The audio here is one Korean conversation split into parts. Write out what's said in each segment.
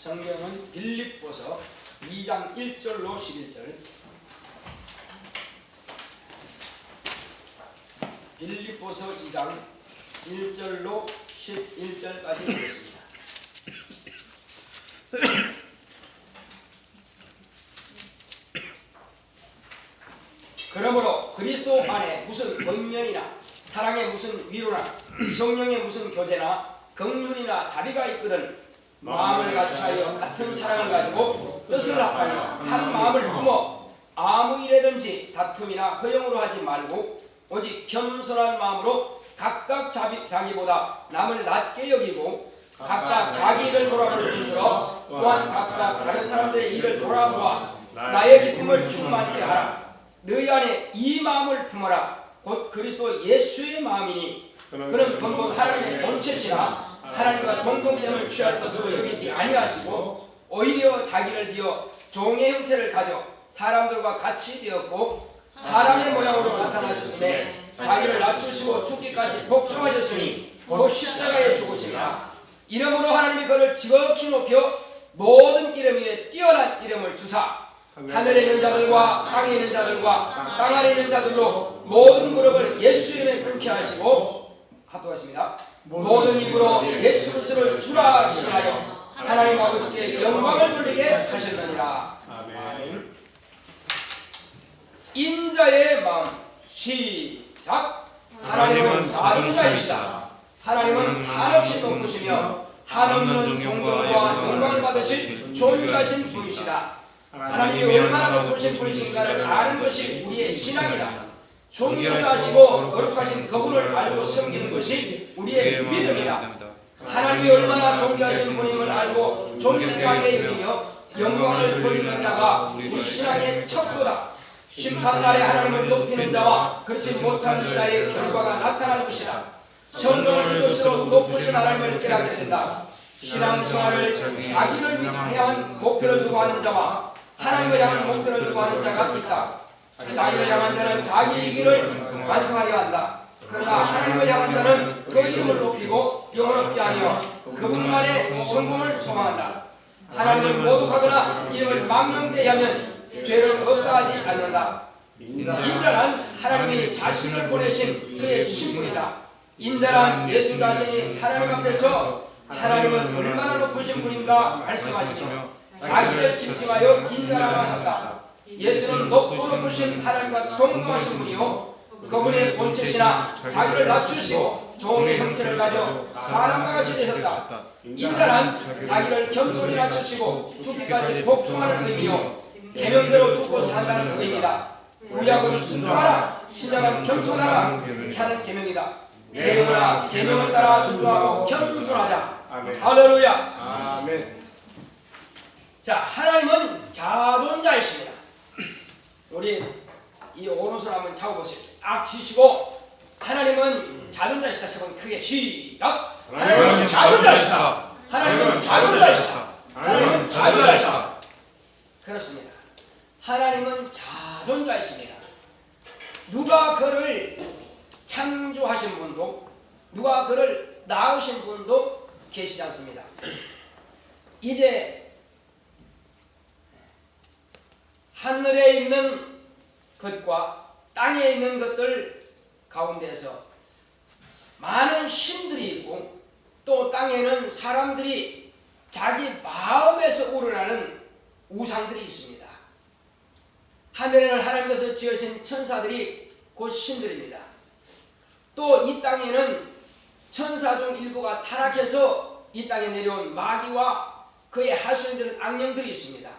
성경은 빌립보서 2장 1절로 11절, 빌립보서 2장 1절로 11절까지 읽겠습니다. 그러므로 그리스도 안에 무슨 권면이나 사랑에 무슨 위로나 성령에 무슨 교제나 긍휼이나 자비가 있거든 마음을 같이하여 같은 사랑을 가지고 뜻을 합하며 한 마음을 품어 아무 일에든지 다툼이나 허용으로 하지 말고 오직 겸손한 마음으로 각각 자기보다 남을 낮게 여기고 각각 자기 일을 돌아볼 뿐더러 또한 각각 다른 사람들의 일을 돌아보아 나의 기쁨을 충만케 하라. 너희 안에 이 마음을 품어라. 곧 그리스도 예수의 마음이니 그는 본곧 하나님의 본체시라 하나님과 동등됨을 취할 것으로 여기지 아니하시고 오히려 자기를 비어 종의 형체를 가져 사람들과 같이 되었고 사람의 모양으로 나타나셨으며 자기를 낮추시고 죽기까지 복종하셨으니 곧 십자가에 죽으시니라. 이름으로 하나님이 그를 지극히 높여 모든 이름 위에 뛰어난 이름을 주사 하늘에 있는 자들과 땅에 있는 자들과 땅 아래 있는 자들로 모든 무릎을 예수 이름에 꿇게 하시고 합독하십니다. 모든 입으로 예수 그리스도를 주라 하시나요 하나님 아버지께 영광을 돌리게 하셨느니라. 아멘. 인자의 마음 시작. 하나님은 자존자이시다. 하나님은 한없이 높으시며 한없는 존경과 영광을 받으실 존귀하신 분이시다. 하나님이 얼마나 높으신 분이신가를 아는 것이 우리의 신앙이다. 존귀하시고 거룩하신 그분을 알고 섬기는 것이 우리의 믿음이다. 하나님이 얼마나 존귀하신 분임을 알고 존귀하게 여기며 영광을 돌리는 자가 우리 신앙의 척도다. 심판날에 하나님을 높이는 자와 그렇지 못하는 자의 결과가 나타날 것이다. 성경을 읽을수록 높으신 하나님을 깨닫게 된다. 신앙생활을 자기를 향한 목표를 두고 하는 자와 하나님을 향한 목표를 두고 하는 자가 있다. 자기를 향한 자는 자기 이기를 완성하려 한다. 그러나 하나님을 향한 자는 그 이름을 높이고 영원롭게 하며 그분만의 성공을 소망한다. 하나님을 모독하거나 이름을 망령되이하면 죄를 없다하지 않는다. 인자란 하나님이 자신을 보내신 그의 신분이다. 인자란 예수 자신이 하나님 앞에서 하나님은 얼마나 높으신 분인가 말씀하시며 자기를 지칭하여 인자라고 하셨다. 예수는 높고 높으신 하나님과 동등하신 분이요 그분의 본체시나 자기를 낮추시고 종의 형체를 가져 사람과 같이 되셨다. 인자란 자기를 겸손히 낮추시고 죽기까지 복종하는 의미요 계명대로 죽고 산다는 의미다. 구약은 순종하라, 신약은 겸손하라 이렇게 하는 계명이다. 내용이나 계명을 따라 순종하고 겸손하자. 아멘. 할렐루야. 아멘. 자, 하나님은 자존자이십니다. 우리 이 오른손 한번 잡아보세요. 악 치시고 하나님은 자존자이시다 싶으면 크게 시작. 하나님은 자존자이시다. 하나님은 자존자이시다. 하나님은 자존자이시다. 그렇습니다. 하나님은 자존자이십니다. 누가 그를 창조하신 분도 누가 그를 낳으신 분도 계시지 않습니다. 이제 하늘에 있는 것과 땅에 있는 것들 가운데서 많은 신들이 있고 또 땅에는 사람들이 자기 마음에서 우러나는 우상들이 있습니다. 하늘에는 하나님께서 지으신 천사들이 곧 신들입니다. 또 이 땅에는 천사 중 일부가 타락해서 이 땅에 내려온 마귀와 그의 하수인들은 악령들이 있습니다.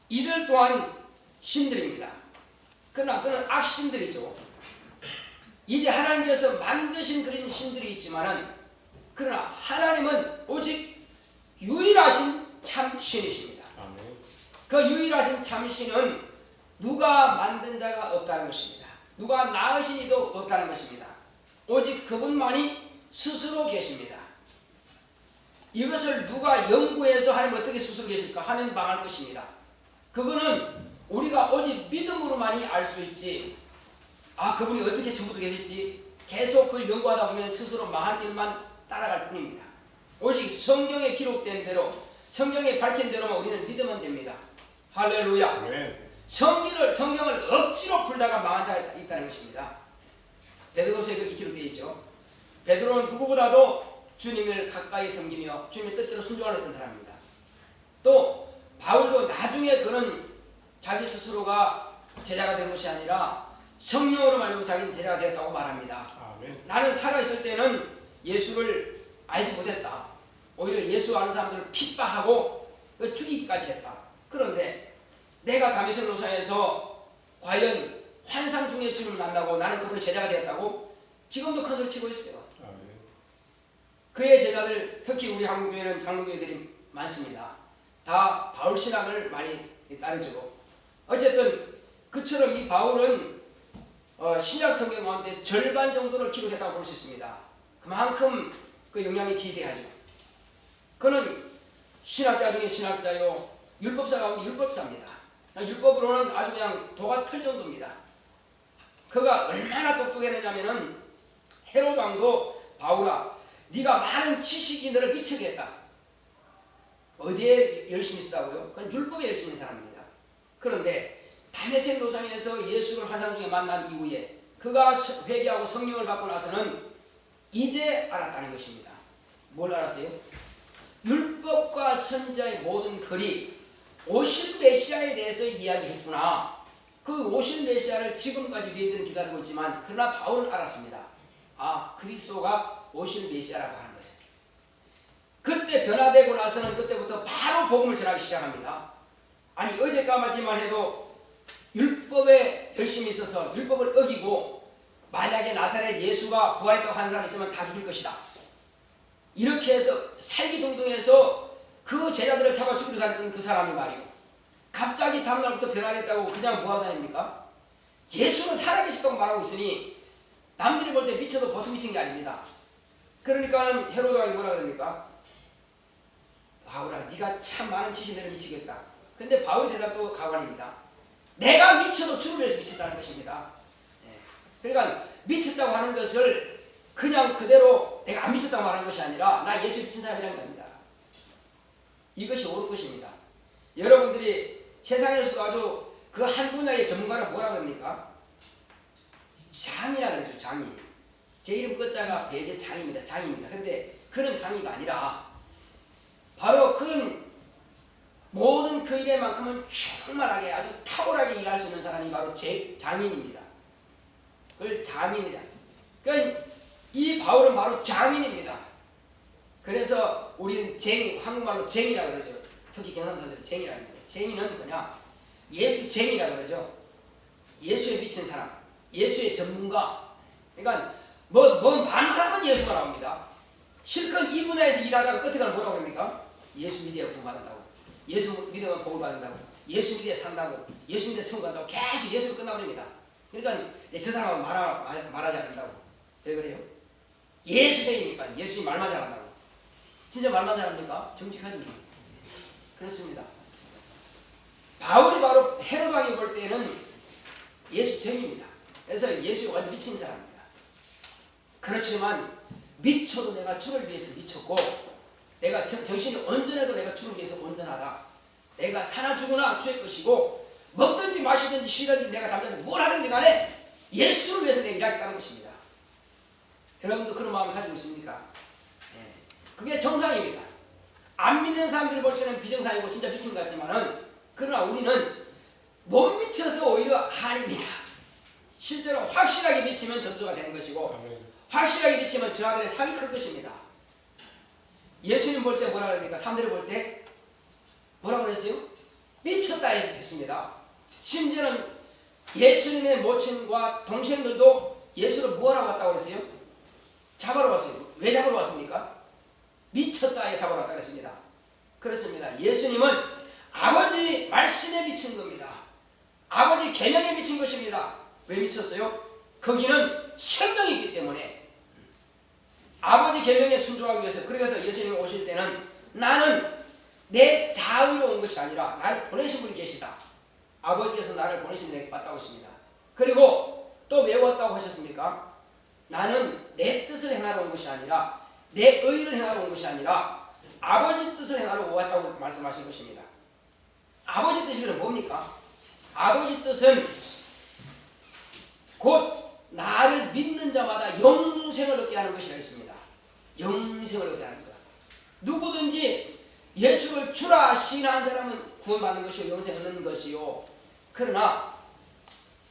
이들 또한 신들입니다. 그러나 그는 악신들이죠. 이제 하나님께서 만드신 그런 신들이 있지만은 그러나 하나님은 오직 유일하신 참신이십니다. 그 유일하신 참신은 누가 만든 자가 없다는 것입니다. 누가 낳으신 이도 없다는 것입니다. 오직 그분만이 스스로 계십니다. 이것을 누가 연구해서 하나님 어떻게 스스로 계실까 하면 망할 것입니다. 그거는 우리가 오직 믿음으로만이 알 수 있지, 아 그분이 어떻게 처음부터 계실지 계속 그걸 연구하다 보면 스스로 망할 길만 따라갈 뿐입니다. 오직 성경에 기록된 대로 성경에 밝힌 대로만 우리는 믿으면 됩니다. 할렐루야. 네. 성경을 억지로 풀다가 망한 자가 있다는 것입니다. 베드로서에 그렇게 기록되어 있죠. 베드로는 누구보다도 주님을 가까이 섬기며 주님의 뜻대로 순종하는 어떤 사람입니다. 또 바울도 나중에 그는 자기 스스로가 제자가 된 것이 아니라 성령으로 말미암아 자기는 제자가 되었다고 말합니다. 아멘. 나는 살아있을 때는 예수를 알지 못했다. 오히려 예수 아는 사람들을 핍박하고 죽이기까지 했다. 그런데 내가 다메섹 노상에서 과연 환상 중에 주님을 만나고 나는 그분의 제자가 되었다고 지금도 큰 소리 치고 있어요. 아멘. 그의 제자들, 특히 우리 한국교회는 장로교회들이 많습니다. 다 바울 신학을 많이 따르죠. 어쨌든 그처럼 이 바울은 신약 성경 가운데 절반 정도를 기록했다고 볼 수 있습니다. 그만큼 그 영향이 기대하죠. 그는 신학자 중에 신학자요, 율법사 가운데 율법사입니다. 율법으로는 아주 그냥 도가 틀 정도입니다. 그가 얼마나 똑똑했느냐면은 헤롯 왕도 바울아, 네가 많은 지식이 너를 미치게 했다. 어디에 열심히 쓰다고요? 그건 율법에 열심히 있는 사람입니다. 그런데 다메섹 노상에서 예수를 환상 중에 만난 이후에 그가 회개하고 성령을 받고 나서는 이제 알았다는 것입니다. 뭘 알았어요? 율법과 선지자의 모든 글이 오실 메시아에 대해서 이야기했구나. 그 오실 메시아를 지금까지 우리들은 기다리고 있지만 그러나 바울은 알았습니다. 아, 그리스도가 오실 메시아라고 하는 것을. 그때 변화되고 나서는 그때부터 바로 복음을 전하기 시작합니다. 아니 어제까지만 해도 율법에 열심히 있어서 율법을 어기고 만약에 나사렛 예수가 부활했다고 하는 사람이 있으면 다 죽일 것이다. 이렇게 해서 살기둥둥해서 그 제자들을 잡아 죽이려 다녔던 그 사람이 말이요. 갑자기 다음날부터 변화됐다고 그냥 뭐하고 다닙니까? 예수는 살아계시다고 말하고 있으니 남들이 볼 때 미쳐도 보통 미친 게 아닙니다. 그러니까 헤로드 왕이 뭐라 그럽니까? 바울아, 네가 참 많은 지식대로 미치겠다. 근데 바울의 대답도 가관입니다. 내가 미쳐도 주를 위해서 미쳤다는 것입니다. 그러니까 미쳤다고 하는 것을 그냥 그대로 내가 안 미쳤다고 말하는 것이 아니라 나 예수 미친 사람이라는 겁니다. 이것이 옳은 것입니다. 여러분들이 세상에서도 아주 그 한 분야의 전문가를 뭐라 그럽니까? 장이라 그러죠. 장이. 제 이름 끝자가 배제 장입니다. 장입니다. 근데 그런 장이가 아니라 바로 그런 모든 그 일에만큼은 충만하게 아주 탁월하게 일할 수 있는 사람이 바로 장인입니다. 그걸 장인이다. 그러니까 이 바울은 바로 장인입니다. 그래서 우리는 한국말로 쟁이라고 그러죠. 특히 경상도사들 쟁이라고 합니다. 쟁이는 뭐냐? 예수 쟁이라고 그러죠. 예수에 미친 사람, 예수의 전문가. 그러니까 뭔 말만 하면 예수가 나옵니다. 실컷 이 분야에서 일하다가 끝에 가면 뭐라고 그럽니까? 예수 믿어야 구원받는다고. 예수 믿으면 복을 받는다고. 예수 믿어야 산다고. 예수 믿어야 천국 간다고. 계속 예수로 끝나버립니다. 그러니까 저 사람은 말하지 않는다고. 왜 그래요? 예수쟁이니까. 예수님 말만 잘한다고. 진짜 말만 잘합니까? 정직하지. 그렇습니다. 바울이 바로 헤롯 왕이 볼 때는 예수쟁이입니다. 그래서 예수에 완전 미친 사람입니다. 그렇지만 미쳐도 내가 주를 위해서 미쳤고 내가 정신이 온전해도 내가 주를 위해서 온전하다. 내가 사나 죽으나 주의 것이고 먹든지 마시든지 쉬든지 내가 잠자든지 뭘 하든지 간에 예수를 위해서 내가 일하겠다는 것입니다. 여러분도 그런 마음을 가지고 있습니까? 그게 정상입니다. 안 믿는 사람들이 볼 때는 비정상이고 진짜 미친 것 같지만은 그러나 우리는 못 미쳐서 오히려 한입니다. 실제로 확실하게 미치면 전도가 되는 것이고 확실하게 미치면 저 아들의 상이 클 것입니다. 예수님 볼 때 뭐라 그럽니까? 사람들이 볼 때 뭐라고 그랬어요? 미쳤다 했습니다. 심지어는 예수님의 모친과 동생들도 예수를 뭐하러 왔다고 그랬어요? 잡으러 왔어요. 왜 잡으러 왔습니까? 미쳤다에 잡으러 왔다고 했습니다. 그렇습니다. 예수님은 아버지 말씀에 미친 겁니다. 아버지 계명에 미친 것입니다. 왜 미쳤어요? 거기는 생명이기 때문에 아버지 계명에 순종하기 위해서. 그래서 예수님이 오실 때는 나는 내 자의로 온 것이 아니라 나를 보내신 분이 계시다. 아버지께서 나를 보내신 내게 왔다고 했습니다. 그리고 또 왜 왔다고 하셨습니까? 나는 내 뜻을 행하러 온 것이 아니라 내 의를 행하러 온 것이 아니라 아버지 뜻을 행하러 왔다고 말씀하신 것입니다. 아버지 뜻이 그럼 뭡니까? 아버지 뜻은 곧 나를 믿는 자마다 영생을 얻게 하는 것이라 했습니다. 영생을 얻게 하는 것. 누구든지 예수를 주라 시인한 사람은 구원받는 것이요 영생을 얻는 것이요. 그러나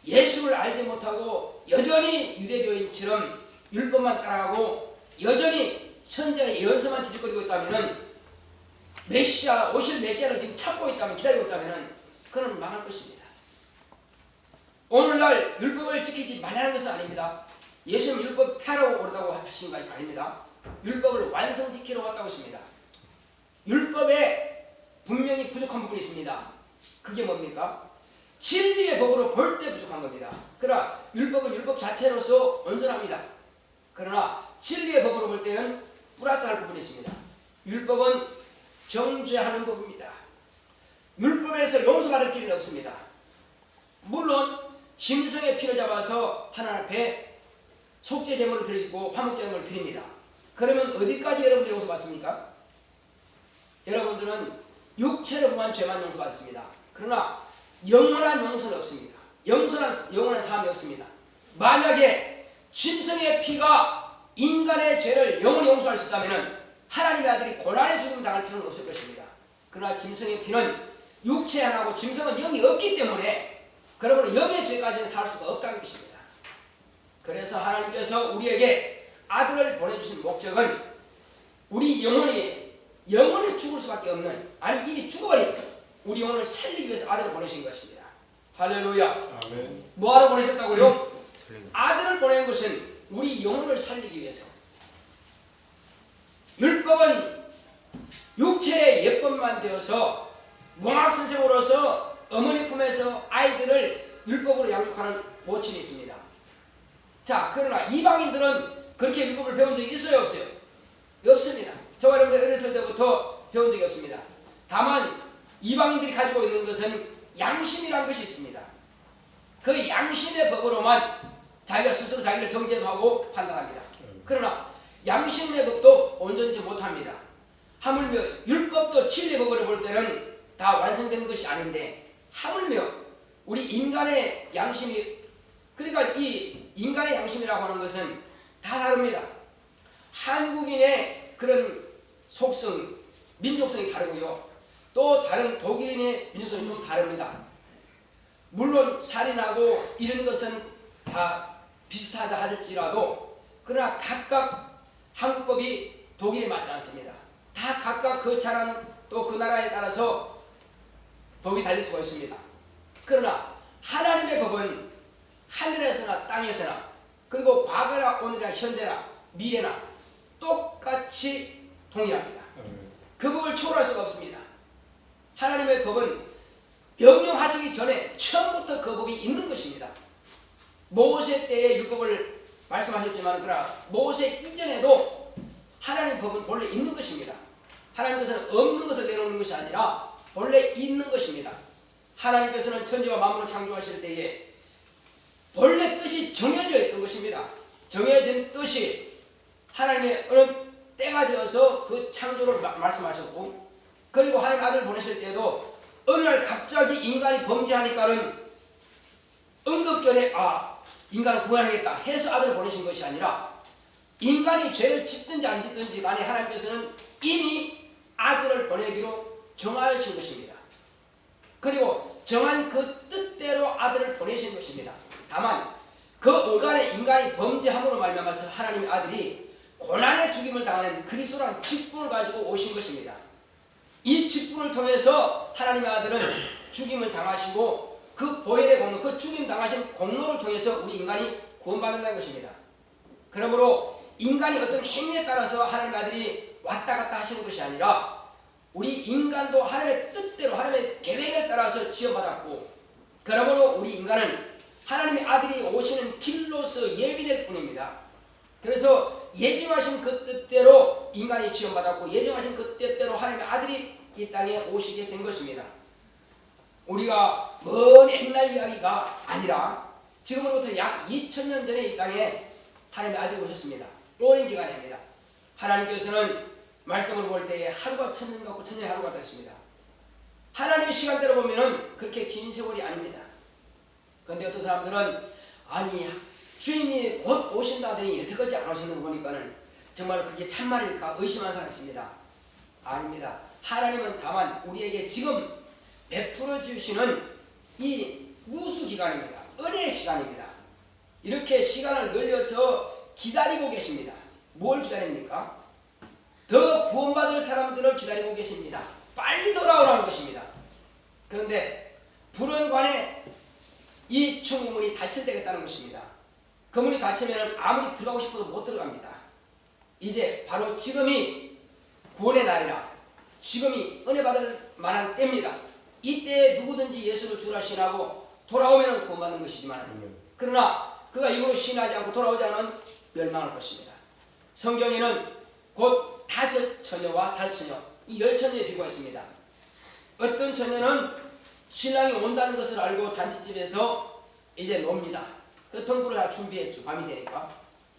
예수를 알지 못하고 여전히 유대교인처럼 율법만 따라가고 여전히 선자의 예언서만 뒤적거리고 있다면 메시아 오실 메시아를 지금 찾고 있다면 기다리고 있다면 그는 망할 것입니다. 오늘날 율법을 지키지 말라는 것은 아닙니다. 예수님 율법 폐하라고 오르다고 하신 것이 아닙니다. 율법을 완성시키러 왔다고 했습니다. 율법에 분명히 부족한 부분이 있습니다. 그게 뭡니까? 진리의 법으로 볼 때 부족한 겁니다. 그러나 율법은 율법 자체로서 온전합니다. 그러나 진리의 법으로 볼 때는 플러스할 부분이 있습니다. 율법은 정죄하는 법입니다. 율법에서 용서받을 길은 없습니다. 물론 짐승의 피를 잡아서 하나님 앞에 속죄 제물을 드리고 화목 제물을 드립니다. 그러면 어디까지 여러분들이 용서받습니까? 여러분들은 육체로 범한 죄만 용서받습니다. 그러나 영원한 용서는 없습니다. 영원한 사함이 없습니다. 만약에 짐승의 피가 인간의 죄를 영원히 용서할 수 있다면 하나님의 아들이 고난의 죽음 당할 필요는 없을 것입니다. 그러나 짐승의 피는 육체 하나고 짐승은 영이 없기 때문에 그러므로 영의 죄까지는 살 수가 없다는 것입니다. 그래서 하나님께서 우리에게 아들을 보내주신 목적은 우리 영혼이 죽을 수밖에 없는, 아니 이미 죽어버린 우리 영혼을 살리기 위해서 아들을 보내신 것입니다. 할렐루야. 아멘. 뭐하러 보내셨다고요? 아들을 보낸 것은 우리 영혼을 살리기 위해서. 율법은 육체의 예법만 되어서 몽학선생으로서 어머니 품에서 아이들을 율법으로 양육하는 모친이 있습니다. 자, 그러나 이방인들은 그렇게 율법을 배운 적이 있어요, 없어요? 없습니다. 저와 여러분들 어렸을 때부터 배운 적이 없습니다. 다만 이방인들이 가지고 있는 것은 양심이라는 것이 있습니다. 그 양심의 법으로만 자기가 스스로 자기를 정죄하고 판단합니다. 그러나 양심의 법도 온전치 못합니다. 하물며 율법도 진리의 법으로 볼 때는 다 완성된 것이 아닌데 하물며 우리 인간의 양심이, 그러니까 이 인간의 양심이라고 하는 것은 다 다릅니다. 한국인의 그런 속성, 민족성이 다르고요. 또 다른 독일인의 민족성이 좀 다릅니다. 물론 살인하고 이런 것은 다 비슷하다 할지라도 그러나 각각 한국법이 독일에 맞지 않습니다. 다 각각 그 자란 또 그 나라에 따라서 법이 달릴 수가 있습니다. 그러나 하나님의 법은 하늘에서나 땅에서나 그리고 과거나 오늘이나 현재나 미래나 똑같이 동일합니다. 그 법을 초월할 수가 없습니다. 하나님의 법은 명령하시기 전에 처음부터 그 법이 있는 것입니다. 모세 때의 율법을 말씀하셨지만 그러나 모세 이전에도 하나님 법은 본래 있는 것입니다. 하나님께서는 없는 것을 내놓는 것이 아니라 본래 있는 것입니다. 하나님께서는 천지와 만물을 창조하실 때에 본래 뜻이 정해져 있던 것입니다. 정해진 뜻이 하나님의 어느 때가 되어서 그 창조를 말씀하셨고, 그리고 하나님 아들을 보내실 때도 어느 날 갑자기 인간이 범죄하니까는 응급결에 인간을 구원하겠다 해서 아들을 보내신 것이 아니라 인간이 죄를 짓든지 안 짓든지 간에 하나님께서는 이미 아들을 보내기로 정하신 것입니다. 그리고 정한 그 뜻대로 아들을 보내신 것입니다. 다만 그 어간에 인간이 범죄함으로 말미암아서 하나님의 아들이 고난의 죽임을 당하는 그리스도라는 직분을 가지고 오신 것입니다. 이 직분을 통해서 하나님의 아들은 죽임을 당하시고 그 보혈의 공로, 그 죽임 당하신 공로를 통해서 우리 인간이 구원받는다는 것입니다. 그러므로 인간이 어떤 행위에 따라서 하나님의 아들이 왔다 갔다 하시는 것이 아니라 우리 인간도 하나님의 뜻대로 하나님의 계획에 따라서 지어받았고, 그러므로 우리 인간은 하나님의 아들이 오시는 길로서 예비될 뿐입니다. 그래서 예정하신 그 뜻대로 인간이 지원받았고 예정하신 그 뜻대로 하나님의 아들이 이 땅에 오시게 된 것입니다. 우리가 먼 옛날 이야기가 아니라 지금으로부터 약 2000년 전에 이 땅에 하나님의 아들이 오셨습니다. 오랜 기간입니다. 하나님께서는 말씀을 볼 때에 하루가 천년 같고 천년이 하루 같다 했습니다. 하나님의 시간대로 보면은 그렇게 긴 세월이 아닙니다. 그런데 어떤 사람들은 아니 주인이 곧 오신다더니 여태까지 안 오시는 거 보니까는 정말 그게 참말일까 의심하는 사람이 있습니다. 아닙니다. 하나님은 다만 우리에게 지금 베풀어 주시는 이 누수 기간입니다. 은혜의 시간입니다. 이렇게 시간을 늘려서 기다리고 계십니다. 뭘 기다립니까? 더 구원받을 사람들을 기다리고 계십니다. 빨리 돌아오라는 것입니다. 그런데 불은 관에 이 천국문이 닫힐 때겠다는 것입니다. 그 문이 닫히면 아무리 들어가고 싶어도 못 들어갑니다. 이제 바로 지금이 구원의 날이라 지금이 은혜 받을 만한 때입니다. 이때에 누구든지 예수를 주라 신하고 돌아오면 구원받는 것이지만 그러나 그가 이후로 신하지 않고 돌아오지 않으면 멸망할 것입니다. 성경에는 곧 5 처녀와 5 처녀 이 10처녀에 비교했습니다. 어떤 처녀는 신랑이 온다는 것을 알고 잔치집에서 이제 놉니다. 그 등불을 다 준비했죠. 밤이 되니까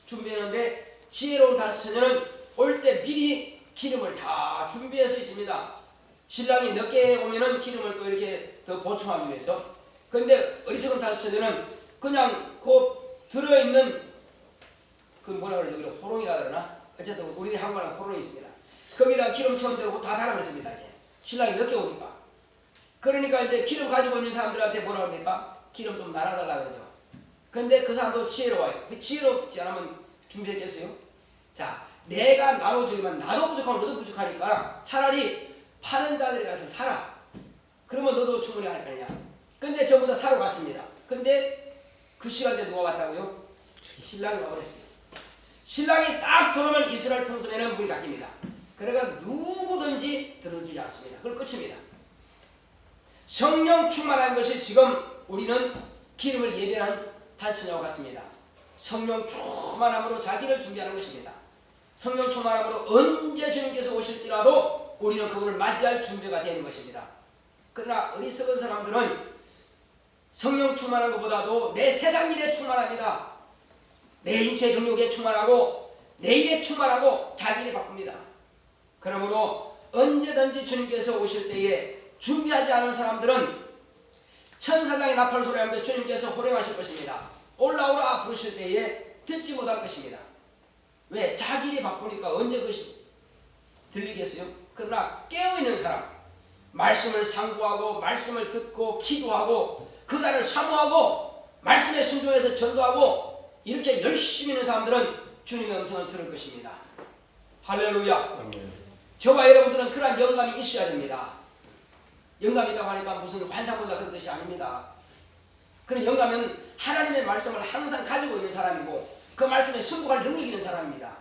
준비했는데 지혜로운 5 처녀는 올 때 미리 기름을 다 준비해서 있습니다. 신랑이 늦게 오면은 기름을 또 이렇게 더 보충하기 위해서. 그런데 어리석은 5 처녀는 그냥 그 들어있는 그 뭐라 그러죠? 호롱이라 그러나? 어쨌든 우리 한국말은 호롱이 있습니다. 거기다 기름 채운대로 다 달아버렸습니다. 이제 신랑이 늦게 오니까. 그러니까 이제 기름 가지고 있는 사람들한테 뭐라 그럽니까? 기름 좀 나눠달라 그러죠. 근데 그 사람도 지혜로워요. 지혜롭지 않으면 준비했겠어요? 자, 내가 나눠주면 나도 부족하고 너도 부족하니까 차라리 파는 자들이 가서 사라. 그러면 너도 충분히 할 거냐. 근데 전부 다 사러 갔습니다. 근데 그 시간대 누가 왔다고요? 신랑이 와버렸습니다. 신랑이 딱 들어오면 이스라엘 풍성에는 문이 닫힙니다. 그러니까 누구든지 들어주지 않습니다. 그걸 끝입니다. 성령 충만한 것이 지금 우리는 기름을 예배한 5 처녀와 같습니다. 성령 충만함으로 자기를 준비하는 것입니다. 성령 충만함으로 언제 주님께서 오실지라도 우리는 그분을 맞이할 준비가 되는 것입니다. 그러나 어리석은 사람들은 성령 충만한 것보다도 내 세상 일에 충만합니다. 내 인체 정욕에 충만하고 내 일에 충만하고 자기 일에 바쁩니다. 그러므로 언제든지 주님께서 오실 때에 준비하지 않은 사람들은 천사장의 나팔 소리하면서 주님께서 호령하실 것입니다. 올라오라 부르실 때에 듣지 못할 것입니다. 왜? 자기 일이 바쁘니까 언제 그것이 들리겠어요? 그러나 깨어있는 사람, 말씀을 상고하고 말씀을 듣고 기도하고 그날을 사모하고 말씀에 순종해서 전도하고 이렇게 열심히 있는 사람들은 주님의 음성을 들을 것입니다. 할렐루야. 아멘. 저와 여러분들은 그러한 영감이 있어야 됩니다. 영감이 있다고 하니까 무슨 환상본다 그런 뜻이 아닙니다. 그런 영감은 하나님의 말씀을 항상 가지고 있는 사람이고 그 말씀에 순종할 능력이 있는 사람입니다.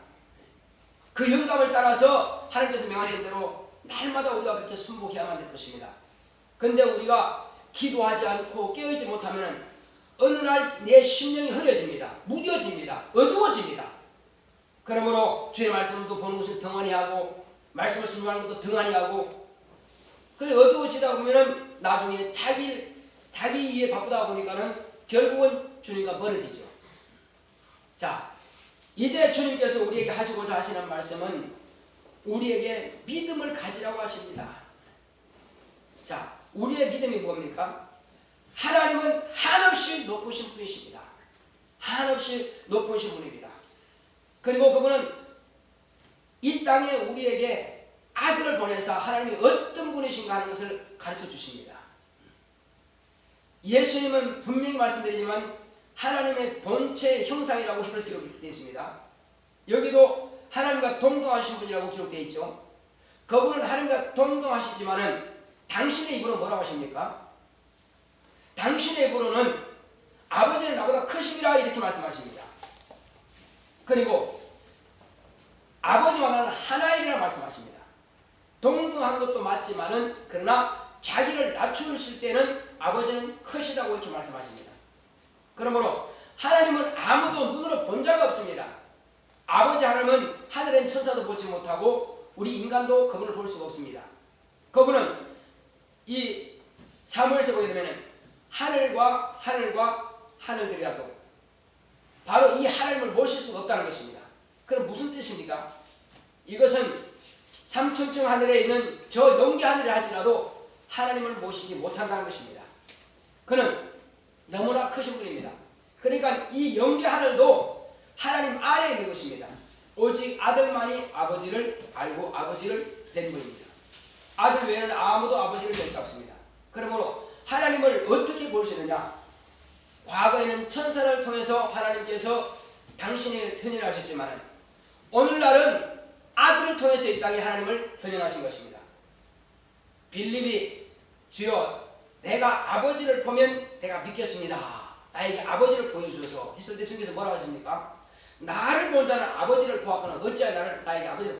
그 영감을 따라서 하나님께서 명하신 대로 날마다 우리가 그렇게 순복해야만 될 것입니다. 그런데 우리가 기도하지 않고 깨어있지 못하면 어느 날 내 심령이 흐려집니다. 무뎌집니다. 어두워집니다. 그러므로 주의 말씀도 보는 것을 등한히 하고 말씀을 순종하는 것도 등한히 하고 그래 어두워지다 보면은 나중에 자기 일에 바쁘다 보니까는 결국은 주님과 멀어지죠. 자, 이제 주님께서 우리에게 하시고자 하시는 말씀은 우리에게 믿음을 가지라고 하십니다. 자, 우리의 믿음이 뭡니까? 하나님은 한없이 높으신 분이십니다. 한없이 높으신 분입니다. 그리고 그분은 이 땅에 우리에게 아들을 보내서 하나님이 어떤 분이신가 하는 것을 가르쳐 주십니다. 예수님은 분명히 말씀드리지만 하나님의 본체 형상이라고 히브리서 기록되어 있습니다. 여기도 하나님과 동등하신 분이라고 기록되어 있죠. 그분은 하나님과 동등하시지만은 당신의 입으로 뭐라고 하십니까? 당신의 입으로는 아버지는 나보다 크심이라 이렇게 말씀하십니다. 그리고 아버지와 나는 하나이라고 말씀하십니다. 동등한 것도 맞지만은 그러나 자기를 낮추실 때는 아버지는 크시다고 이렇게 말씀하십니다. 그러므로 하나님은 아무도 눈으로 본 자가 없습니다. 아버지 하나님은 하늘엔 천사도 보지 못하고 우리 인간도 그분을 볼 수가 없습니다. 그분은 이 사무엘서 보게 되면 하늘과 하늘들이라도 바로 이 하나님을 모실 수가 없다는 것입니다. 그럼 무슨 뜻입니까? 이것은 삼천층 하늘에 있는 저 영계 하늘을 할지라도 하나님을 모시지 못한다는 것입니다. 그는 너무나 크신 분입니다. 그러니까 이 영계 하늘도 하나님 아래에 있는 것입니다. 오직 아들만이 아버지를 알고 아버지를 된 분입니다. 아들 외에는 아무도 아버지를 뵐 수 없습니다. 그러므로 하나님을 어떻게 보시느냐? 과거에는 천사를 통해서 하나님께서 당신을 현현하셨지만 오늘날은 아들을 통해서 이 땅에 하나님을 현현하신 것입니다. 빌립이 주여 내가 아버지를 보면 내가 믿겠습니다. 나에게 아버지를 보여주소서 했을 때 주님께서 뭐라고 하십니까? 나를 본 자는 아버지를 보았거나 어찌하여 나에게 아버지를